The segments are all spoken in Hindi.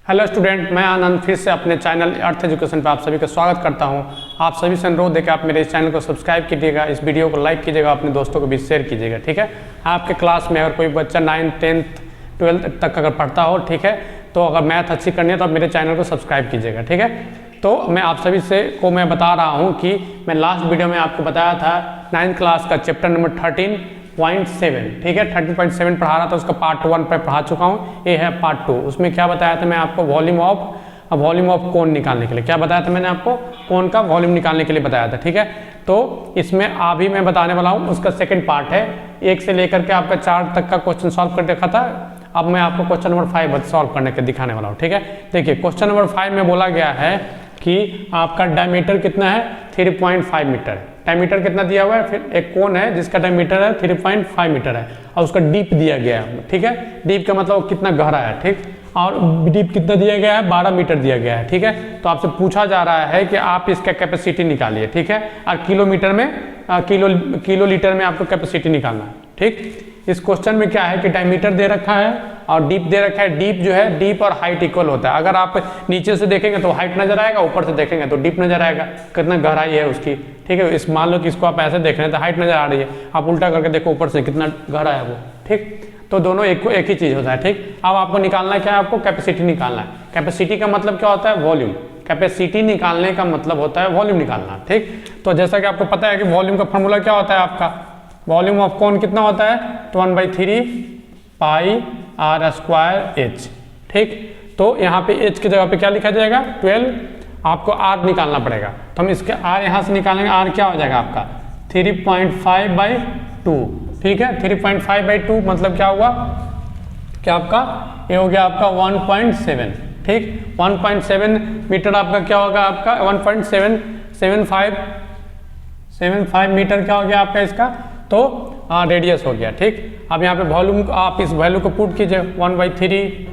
हेलो स्टूडेंट, मैं आनंद फिर से अपने चैनल अर्थ एजुकेशन पर आप सभी का स्वागत करता हूं। आप सभी से अनुरोध है कि आप मेरे इस चैनल को सब्सक्राइब कीजिएगा, इस वीडियो को लाइक कीजिएगा, अपने दोस्तों को भी शेयर कीजिएगा। ठीक है, आपके क्लास में अगर कोई बच्चा 9th 10th 12th तक अगर पढ़ता हो, ठीक है, तो अगर मैथ अच्छी करनी है तो आप मेरे चैनल को सब्सक्राइब कीजिएगा। ठीक है, तो मैं आप सभी से को मैं बता रहा हूँ कि मैं लास्ट वीडियो में आपको बताया था 9th क्लास का चैप्टर नंबर 13.7, ठीक है, 13.7 पढ़ा रहा था, उसका पार्ट 1 पर पढ़ा चुका हूँ। ये है पार्ट 2। उसमें क्या बताया था मैं आपको, वॉल्यूम ऑफ कोन निकालने के लिए क्या बताया था मैंने आपको, कोन का वॉल्यूम निकालने के लिए बताया था। ठीक है, तो इसमें अभी मैं बताने वाला हूँ उसका सेकंड पार्ट है। 1 से लेकर के आपका 4 तक का क्वेश्चन सॉल्व कर देखा था। अब मैं आपको क्वेश्चन नंबर 5 सॉल्व करने के दिखाने वाला हूँ। ठीक है, देखिए क्वेश्चन नंबर 5 में बोला गया है कि आपका डायमीटर कितना है, 3.5 मीटर। डायमीटर कितना दिया हुआ है, फिर एक कोन है जिसका डायमीटर है 3.5 मीटर है और उसका डीप दिया गया है। ठीक है, डीप का मतलब कितना गहरा है, ठीक, और डीप कितना दिया गया है, 12 मीटर दिया गया है। ठीक है, तो आपसे पूछा जा रहा है कि आप इसका कैपेसिटी निकालिए। ठीक है, और किलोमीटर में किलो लीटर में आपको कैपेसिटी निकालना है। ठीक, इस क्वेश्चन में क्या है कि डायमीटर दे रखा है और डीप दे रखा है। डीप जो है, डीप और हाइट इक्वल होता है। अगर आप नीचे से देखेंगे तो हाइट नजर आएगा, ऊपर से देखेंगे तो डीप नजर आएगा, कितना गहराई है उसकी। ठीक है, इस मान लो कि इसको आप ऐसे देख रहे हैं तो हाइट नजर आ रही है, आप उल्टा करके देखो ऊपर से कितना गहरा है वो। ठीक, तो दोनों एक ही चीज होता है। ठीक, अब आपको निकालना क्या है, आपको कैपेसिटी निकालना है। कैपेसिटी का मतलब क्या होता है, वॉल्यूम। कैपेसिटी निकालने का मतलब होता है वॉल्यूम निकालना। ठीक, तो जैसा कि आपको पता है कि वॉल्यूम का फॉर्मूला क्या होता है, आपका वॉल्यूम ऑफ कोन कितना होता है, 1/3 पाई आर स्क्वायर एच। ठीक, तो यहाँ पे एच की जगह पे क्या लिखा जाएगा, 12। आपको आर निकालना पड़ेगा, तो हम इसके आर यहाँ से निकालेंगे। आर क्या हो जाएगा आपका 3.5/2। ठीक है, 3.5/2 मतलब क्या हुआ, क्या आपका ये हो गया आपका 1.7। ठीक, 1.7 मीटर आपका क्या होगा, आपका 1.775 मीटर क्या हो गया आपका इसका, तो रेडियस हो गया। ठीक, अब यहाँ पे वॉल्यूम आप इस वैल्यू को पुट कीजिए, 1/3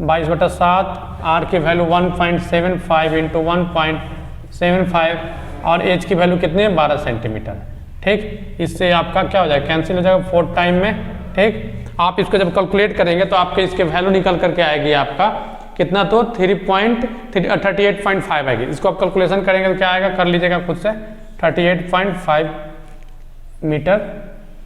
22/7, आर की वैल्यू 1.75 इंटू 1.75 और एच की वैल्यू कितनी है, 12 सेंटीमीटर। ठीक, इससे आपका क्या हो जाएगा, कैंसिल हो जाएगा 4 टाइम में। ठीक, आप इसको जब कैलकुलेट करेंगे तो आपके इसके वैल्यू निकल करके आएगी आपका कितना, तो 38.5 आएगी। इसको आप कैलकुलेशन करेंगे तो क्या आएगा, कर लीजिएगा खुद से, 38.5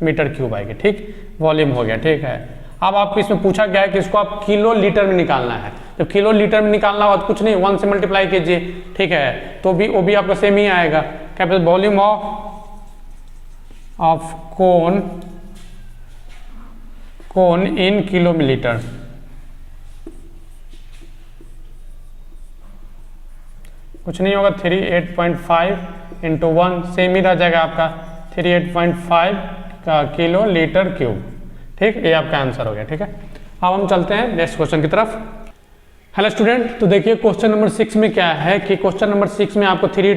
मीटर क्यूब आएगी। ठीक, वॉल्यूम हो गया। ठीक है, अब आपको इसमें पूछा गया है कि इसको आप किलो लीटर में निकालना है। जब किलो लीटर में निकालना हो तो कुछ नहीं, 1 से मल्टीप्लाई कीजिए। ठीक है, तो वो भी आपका सेम ही आएगा। क्या volume of cone in kilometre. कुछ नहीं होगा, 38.5 इंटू 1 सेम ही रह जाएगा आपका 38.5 का किलो लीटर क्यूब। ठीक, ये आपका आंसर हो गया। ठीक है, अब हम चलते हैं नेक्स्ट क्वेश्चन की तरफ। हेलो स्टूडेंट, तो देखिए क्वेश्चन नंबर 6 में क्या है कि क्वेश्चन नंबर 6 में आपको थ्री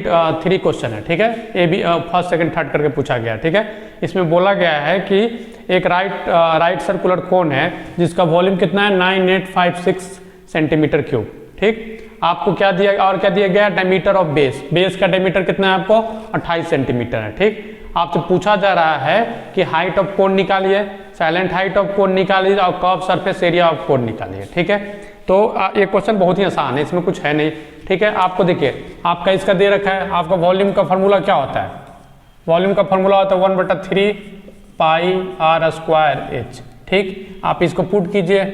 क्वेश्चन है। ठीक है, ये भी फर्स्ट सेकंड थर्ड करके पूछा गया। ठीक है, इसमें बोला गया है कि एक राइट सर्कुलर कोन है जिसका वॉल्यूम कितना है, 9856 सेंटीमीटर क्यूब। ठीक, आपको क्या दिया और क्या दिया गया, डायमीटर ऑफ बेस का डायमीटर कितना है आपको, 28 सेंटीमीटर है। ठीक, आपसे पूछा जा रहा है कि हाइट ऑफ कोन निकालिए, साइलेंट हाइट ऑफ कोन निकालिए और curve surface area of cone निकालिए। ठीक है, तो ये क्वेश्चन बहुत ही आसान है, इसमें कुछ है नहीं। ठीक है, आपको देखिए आपका इसका दे रखा है, आपका वॉल्यूम का फॉर्मूला क्या होता है, वॉल्यूम का फॉर्मूला होता है 1/3 पाई आर स्क्वायर एच। ठीक, आप इसको पुट कीजिए,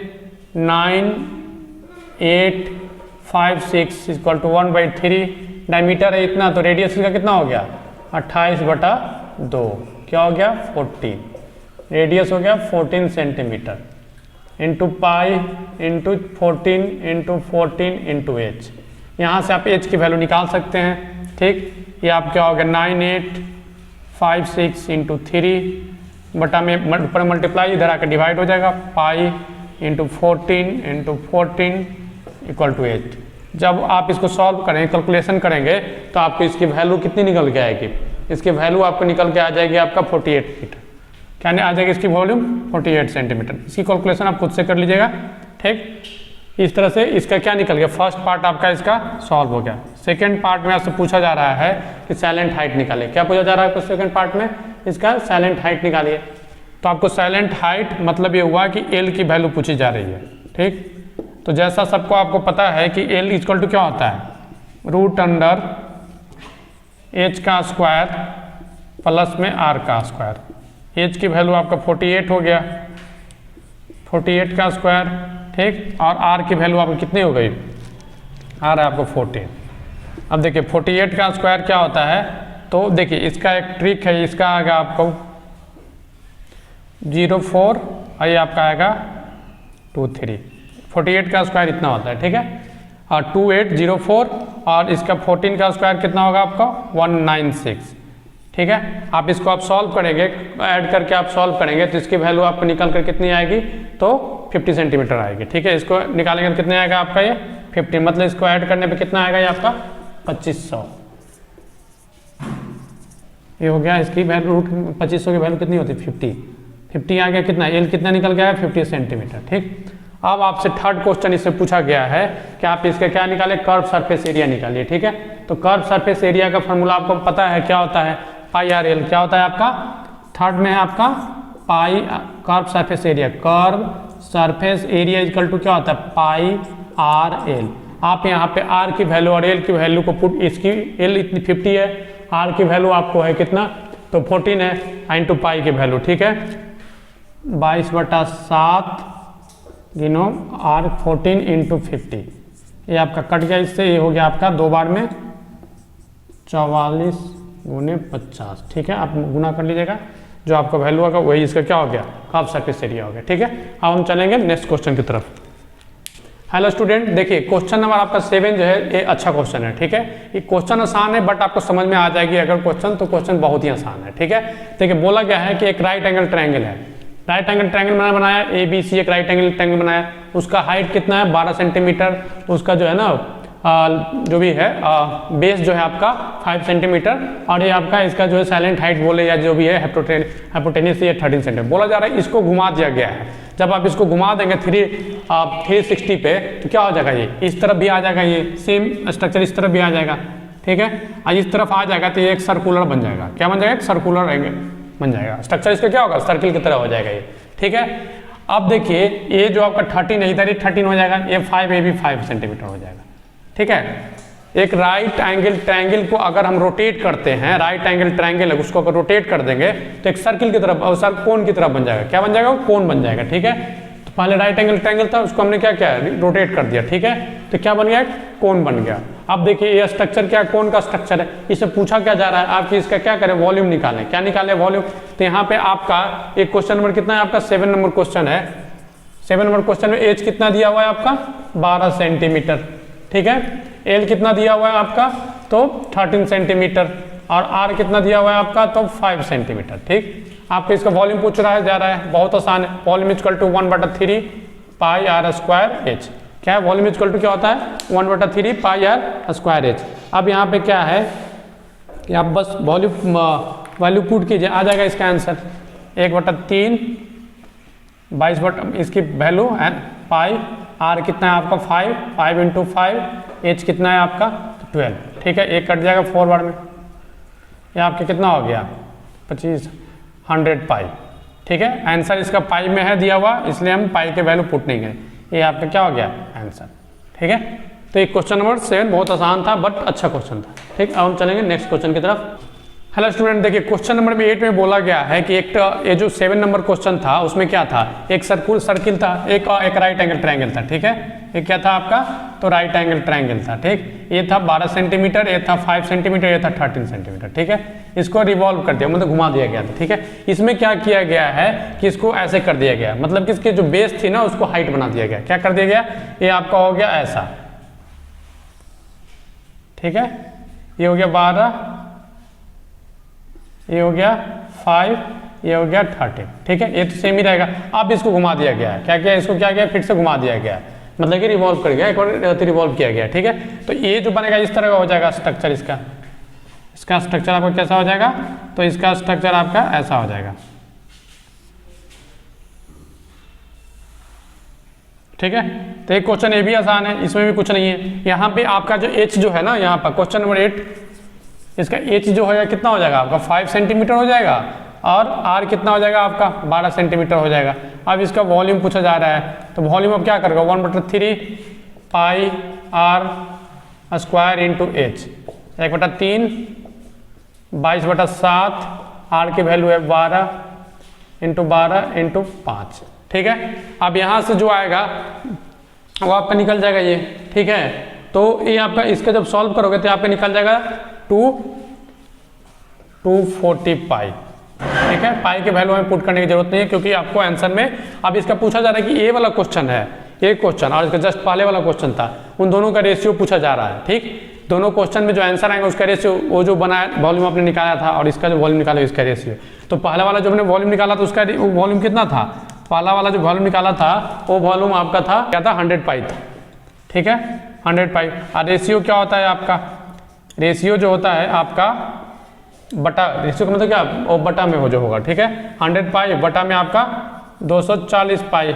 9856 इक्वल टू 1/3, डायमीटर है इतना, तो रेडियस का कितना हो गया, 28/2, क्या हो गया 14, रेडियस हो गया 14 centimetre, into pi into 14 into H. यहाँ से आप एच की वैल्यू निकाल सकते हैं। ठीक, ये आप क्या हो गया 9856 इंटू 3 बटा में पर मल्टीप्लाई, इधर आकर डिवाइड हो जाएगा, पाई इंटू 14 इक्वल टू 8। जब आप इसको सॉल्व करेंगे, कैलकुलेशन करेंगे, तो आपको इसकी वैल्यू कितनी निकल के आएगी, इसकी वैल्यू आपको निकल के आ जाएगी आपका 48 मीटर। क्या आ जाएगी इसकी वॉल्यूम, 48 सेंटीमीटर। इसकी कैलकुलेशन आप खुद से कर लीजिएगा। ठीक, इस तरह से इसका क्या निकल गया, फर्स्ट पार्ट आपका इसका सॉल्व हो गया। सेकंड पार्ट में आपसे पूछा जा रहा है कि साइलेंट हाइट निकालिए। क्या पूछा जा रहा है सेकंड पार्ट में, इसका साइलेंट हाइट निकालिए। तो आपको साइलेंट हाइट मतलब ये हुआ कि एल की वैल्यू पूछी जा रही है। ठीक, तो जैसा सबको आपको पता है कि L इक्वल टू क्या होता है, रूट अंडर h का स्क्वायर प्लस में r का स्क्वायर। h की वैल्यू आपका 48 हो गया, 48 का स्क्वायर, ठीक, और r की वैल्यू आपकी कितनी हो गई, r है आपको 14। अब देखिए 48 का स्क्वायर क्या होता है, तो देखिए इसका एक ट्रिक है, इसका आएगा आपको 04 और ये आपका आएगा 23। 48 का स्क्वायर इतना होता है, ठीक है, और 2804 और इसका 14 का स्क्वायर कितना होगा आपका 196, ठीक है। आप इसको आप सॉल्व करेंगे, ऐड करके आप सॉल्व करेंगे तो इसकी वैल्यू आपको निकल कर कितनी आएगी, तो 50 सेंटीमीटर आएगी, ठीक है। इसको निकालेंगे तो कितने आएगा आपका ये 50, मतलब इसको ऐड करने पे कितना आएगा ये आपका 2500। ये हो गया इसकी वैल्यू, रूट 2500 की वैल्यू कितनी होती है 50 आ गया, कितना एल कितना निकल गया है 50 सेंटीमीटर, ठीक। अब आपसे थर्ड क्वेश्चन इससे पूछा गया है कि आप इसका क्या निकाले, कर्व सरफेस एरिया निकालिए, ठीक है। तो कर्व सरफेस एरिया का फॉर्मूला आपको पता है क्या होता है, पाई आर एल। क्या होता है आपका, थर्ड में है आपका pi curve surface area, curve surface area equal to क्या होता है पाई आर एल। आप यहाँ पे आर की वैल्यू और एल की वैल्यू को पुट, इसकी एल इतनी 50 है, आर की वैल्यू आपको है कितना, तो 14 है, इंटू पाई की वैल्यू, ठीक है, 22/7 गिनो आर 14 इंटू 50। ये आपका कट गया इससे, ये हो गया आपका 2 बार में 44 गुने 50, ठीक है। आप गुना कर लीजिएगा, जो आपका वैल्यू होगा वही इसका क्या हो गया, कर्व सरफेस एरिया हो गया, ठीक है। अब हम चलेंगे नेक्स्ट क्वेश्चन की तरफ। हेलो स्टूडेंट, देखिए क्वेश्चन नंबर आपका 7 जो है ये अच्छा क्वेश्चन है, ठीक है। ये क्वेश्चन आसान है बट आपको समझ में आ जाएगी अगर क्वेश्चन, तो क्वेश्चन बहुत ही आसान है, ठीक है। देखिए बोला गया है कि एक राइट एंगल ट्रायंगल है, राइट एंगल ट्रायंगल बनाया, ABC एक राइट एंगल ट्रायंगल बनाया, उसका हाइट कितना है 12 सेंटीमीटर, उसका जो है ना जो भी है बेस जो है आपका 5 सेंटीमीटर, और ये आपका इसका जो है साइलेंट हाइट बोले या जो भी है हाइपोटेनस ये 13 सेंटीमीटर बोला जा रहा है। इसको घुमा दिया गया है, जब आप इसको घुमा देंगे 360 पे तो क्या हो जाएगा, ये इस तरफ भी आ जाएगा, ये सेम स्ट्रक्चर इस तरफ भी आ जाएगा, ठीक है, और इस तरफ आ जाएगा तो ये एक सर्कुलर बन जाएगा। क्या बन जाएगा, एक सर्कुलर एंगल बन जाएगा, स्ट्रक्चर इसका क्या होगा सर्किल की तरह हो जाएगा ये, ठीक है। अब देखिए ये जो आपका 13 है, इधर 13 हो जाएगा, ये 5 ये भी 5 सेंटीमीटर हो जाएगा, ठीक है। एक राइट एंगल ट्रायंगल को अगर हम रोटेट करते हैं, राइट एंगल ट्रायंगल है उसको अगर रोटेट कर देंगे तो एक सर्किल की तरफ और कोन की तरफ बन जाएगा। क्या बन जाएगा, वो कोन बन जाएगा, ठीक है। तो पहले राइट एंगल ट्रायंगल था, उसको हमने क्या किया, रोटेट कर दिया, ठीक है, तो क्या बन गया, कोन बन गया। अब देखिए ये स्ट्रक्चर क्या, कोन का स्ट्रक्चर है, इसे पूछा क्या जा रहा है आपकी, इसका क्या करें, वॉल्यूम निकालें। क्या निकालें, वॉल्यूम। तो यहाँ पे आपका एक क्वेश्चन नंबर कितना है आपका 7 नंबर क्वेश्चन है, 7 नंबर क्वेश्चन में एज कितना दिया हुआ है आपका 12 सेंटीमीटर, ठीक है। एल कितना दिया हुआ है आपका, तो 13 सेंटीमीटर, और आर कितना दिया हुआ है आपका, तो 5 सेंटीमीटर, ठीक। आपको इसका वॉल्यूम पूछ रहा है, जा रहा है, बहुत आसान है। Volume equal to 1/3 pi r square h. क्या है, वॉल्यूम इक्वल टू क्या होता है 1/3 पाई आर स्क्वायर एच। अब यहाँ पे क्या है कि आप बस वॉल्यूम वैल्यू पुट कीजिए, आ जाएगा इसका आंसर 1/3 22 इसकी वैल्यू है पाई, आर कितना है आपका 5 इंटू 5, एच कितना है आपका 12, ठीक है। एक कट जाएगा 4 बार में, ये आपके कितना हो गया 25 100 पाई, ठीक है। आंसर इसका पाई में है दिया हुआ, इसलिए हम पाई के वैल्यू पुट नहीं करें, ये आपका क्या हो गया आंसर, ठीक है। तो ये क्वेश्चन नंबर 7 बहुत आसान था बट अच्छा क्वेश्चन था, ठीक। अब हम चलेंगे नेक्स्ट क्वेश्चन की तरफ। हेलो स्टूडेंट, देखिए क्वेश्चन नंबर 8 में बोला गया है कि एक ये जो 7 नंबर क्वेश्चन था उसमें क्या था, एक सर्किल था, एक राइट एंगल ट्रायंगल था, ठीक है। ये क्या था आपका, तो राइट एंगल ट्रायंगल था, ठीक। ये था 12 सेंटीमीटर, ये था 5 सेंटीमीटर, ये था 13 सेंटीमीटर, ठीक है। इसको रिवॉल्व कर दिया, मतलब घुमा दिया गया था, ठीक है। इसमें क्या किया गया है कि इसको ऐसे कर दिया गया, मतलब कि इसकी जो बेस थी ना उसको हाइट बना दिया गया। क्या कर दिया गया, ये आपका हो गया ऐसा, ठीक है। ये हो गया 12, ये हो गया 5, ये हो गया 13, ठीक है। ये तो सेम ही रहेगा। अब इसको घुमा दिया गया है, क्या किया, इसको क्या किया, फिर से घुमा दिया गया है, मतलब कि रिवॉल्व कर गया, एक और रिवॉल्व किया गया, ठीक है। तो ये जो बनेगा इस तरह का हो जाएगा स्ट्रक्चर, इसका स्ट्रक्चर आपका कैसा हो जाएगा, तो इसका स्ट्रक्चर आपका ऐसा हो जाएगा, ठीक है। तो एक क्वेश्चन ये भी आसान है, इसमें भी कुछ नहीं है। यहाँ पे आपका जो एच जो है ना, यहाँ पर क्वेश्चन नंबर 8 इसका एच जो है कितना हो जाएगा आपका 5 सेंटीमीटर हो जाएगा, और आर कितना हो जाएगा आपका 12 सेंटीमीटर हो जाएगा। अब इसका वॉल्यूम पूछा जा रहा है, तो वॉल्यूम अब क्या करेगा 1/3 pi r square into h, 1/3 22/7, r की वैल्यू है 12 इंटू 12 इंटू 5। ठीक है, अब यहाँ से जो आएगा वो आपका निकल जाएगा ये। ठीक है, तो ये आपका इसका जब सॉल्व करोगे तो आपका निकल जाएगा 240 पाई। ठीक है, पाई के वैल्यू में पुट करने की जरूरत नहीं है, क्योंकि आपको आंसर में अब इसका पूछा जा रहा है कि ये वाला क्वेश्चन है, ये क्वेश्चन और इसका जस्ट पहले वाला क्वेश्चन था, उन दोनों का रेशियो पूछा जा रहा है। ठीक, दोनों क्वेश्चन में जो आंसर आएंगे उसका रेशियो, वो जो बनाया वॉल्यूम आपने निकाला था और इसका जो वॉल्यूम निकाला इसका रेशियो। तो पहला वाला जो हमने वॉल्यूम निकाला था उसका वॉल्यूम कितना था, पहला वाला जो वॉल्यूम निकाला था वो वॉल्यूम आपका था क्या था 100 पाई था। ठीक है, 100 पाई। और रेशियो क्या होता है आपका, रेशियो जो होता है आपका बटा, रेशियो का मतलब क्या वो बटा में हो जो होगा। ठीक है, 100 पाई बटा में आपका 240 पाई,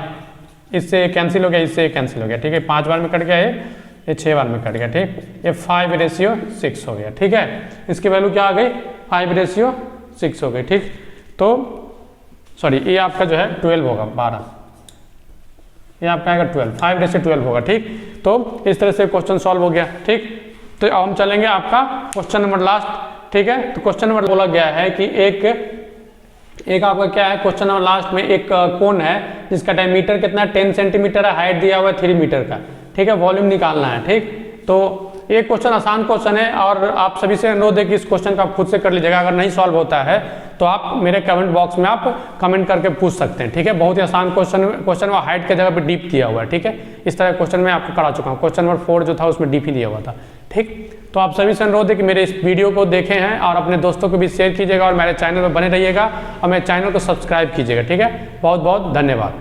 इससे कैंसिल हो गया, इससे कैंसिल हो गया। ठीक है, 5 बार में कट गया ये 6 बार में कट गया। ठीक, ये 5:6 हो गया। ठीक है, इसकी वैल्यू क्या आ गई 5:6 हो गई। ठीक, तो सॉरी ये आपका जो है 12 होगा, 12, ये आपका आएगा 12, 5:12 होगा। ठीक, तो इस तरह से क्वेश्चन सॉल्व हो गया। ठीक, तो अब हम चलेंगे आपका क्वेश्चन नंबर लास्ट। ठीक है, तो क्वेश्चन नंबर बोला गया है कि एक आपका क्या है, क्वेश्चन नंबर लास्ट में एक कोन है जिसका डायमीटर कितना 10 सेंटीमीटर है, हाइट दिया हुआ है 3 मीटर का। ठीक है, वॉल्यूम निकालना है। ठीक, तो ये क्वेश्चन आसान क्वेश्चन है और आप सभी से अनुरोध है कि इस क्वेश्चन का आप खुद से कर लीजिएगा। अगर नहीं सॉल्व होता है तो आप मेरे कमेंट बॉक्स में आप कमेंट करके पूछ सकते हैं। ठीक है, बहुत ही आसान क्वेश्चन वो हाइट के जगह पे डीप दिया हुआ है। ठीक है, इस तरह क्वेश्चन मैं आपको करा चुका हूँ। क्वेश्चन नंबर 4 जो था उसमें डीप ही दिया हुआ था। ठीक, तो आप सभी से अनुरोध है कि मेरे इस वीडियो को देखें हैं और अपने दोस्तों को भी शेयर कीजिएगा और मेरे चैनल पर बने रहिएगा और मेरे चैनल को सब्सक्राइब कीजिएगा। ठीक है, बहुत बहुत धन्यवाद।